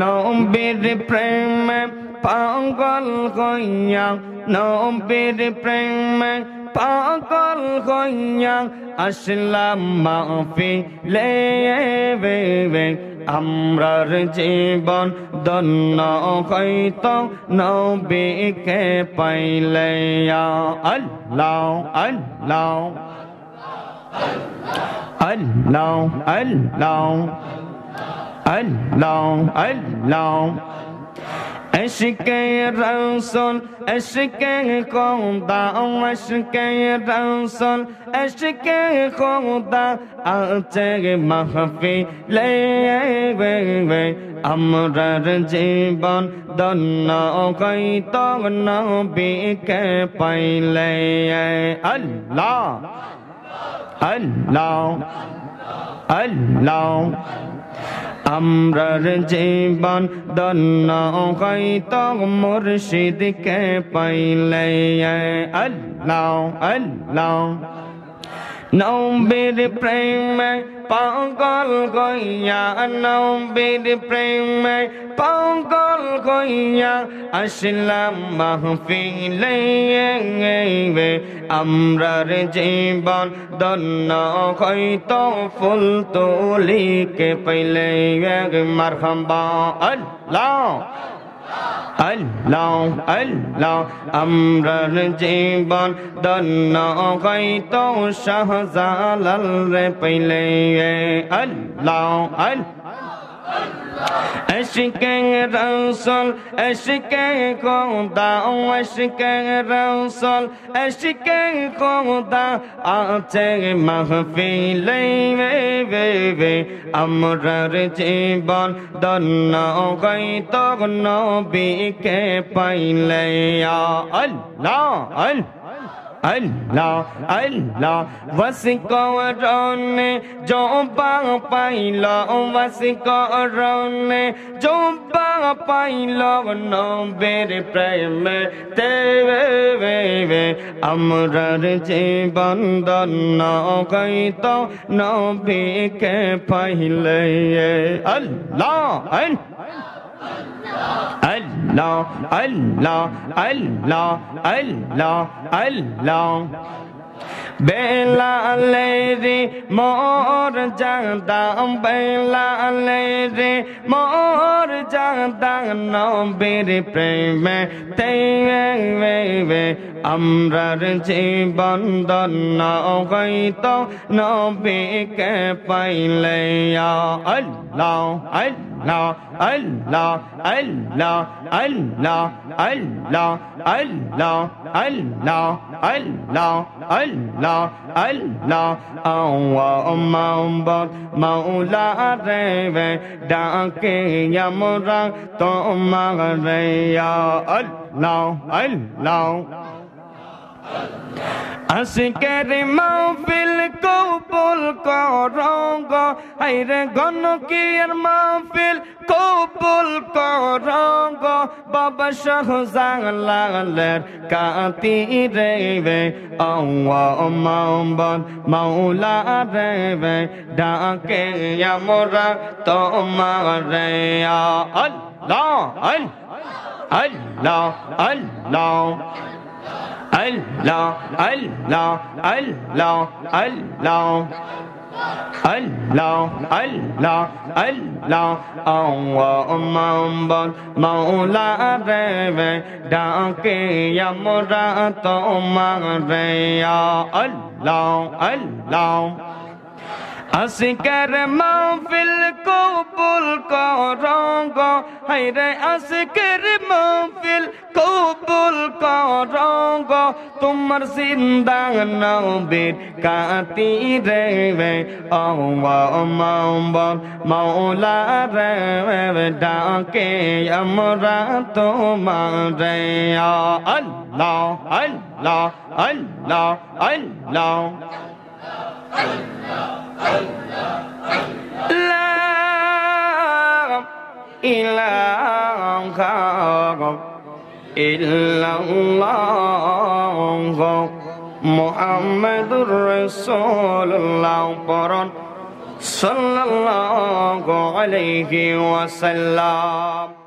নবীর প্রেমে পাগল হইয়া নবীর প্রেমে পাগল হইয়া আসলাম মাহফিলে আমরার জীবন ধন্য হইত নবীকে পাইলে আল্লাহ আল্লাহ আল্লাহ আল্লাহ আল্লাহ আল্লাহ ইশকে রাসূল ইশকে খোদা ইশকে রাসূল ইশকে খোদা আছে মাহফিলে আমরার জীবন ধন্য হইত নবীকে পাইলে আল্লাহ আল্লাহ আল্লাহ আমরার জীবন ধন্য হইত মুর্শিদকে পাইলে আল্লাহ আল্লাহ নবীর প্রেমে পাগল হইয়া নবীর প্রেমে পাগল হইয়া আসলাম মাহফিলে আমরার জীবন ধন্য হইত ফুল তুলিকে পাইলে মারহাবা আল্লাহ আল্লাহ আল্লাহ আমরার জীবন ধন্য হইত শাহজালাল রে পাইলে আল্লাহ আল্লাহ ইশকে রাসূল ইশকে খোদা ইশকে রাসূল ইশকে খোদা আছে মাহফিলে আমরার জীবন ধন্য হইত নবীকে পাইলে আল্লাহ আল্লাহ আল্লাহ ওয়াসিকরনে জোবা পাইল ওয়াসিকরনে জোবা পাইল নবীর প্রেমে তেবে আমরার জীবন ধন্য হইত নবীকে পাইলে আল্লাহ আল্লাহ আল্লাহ আল্লাহ আল্লাহ আল্লাহ বেলালেরি মোর জাদা বেলালেরি মোর জাদা নবীর প্রেমে তেবে আমরার জীবন ধন্য হইত নবীকে পাইলে আল্লাহ আল্লাহ আল্লাহ আল্লাহ আল্লাহ আল্লাহ আল্লাহ আল্লাহ আল্লাহ আল্লাহ আল্লাহ আল্লাহ মাওলা রে ডাকে আমরা তোমারে আল্লাহ আল্লাহ আশিকের মাহফিল কবুল করঙ্গ হায়রে গণকিয়ার মাহফিল কবুল করঙ্গ বাবা শাহজালালের কাতি রে আল্লাহ মাওলা রে ডাকে আমরা তোমারে আল্লাহ আল্লাহ আল্লাহ Allah, Allah, Allah, Allah, Allah, Allah, Allah, Allah, Maula Reve, Dake Yamura Tomare, Allah, Allah. আশিকের মাহফিল কবুল করঙ্গ হায়রে আশিকের মাহফিল কবুল করঙ্গ তোমার জিন্দা নবীর কাতি রে মাওলা রে ডাকে আমরা তোমারে আল্লাহ আল্লাহ আল্লাহ আল্লাহ লা ইলাহা ইল্লাল্লাহ মুহাম্মাদুর রাসূলুল্লাহ পরন সাল্লাল্লাহু আলাইহি ওয়াসাল্লাম।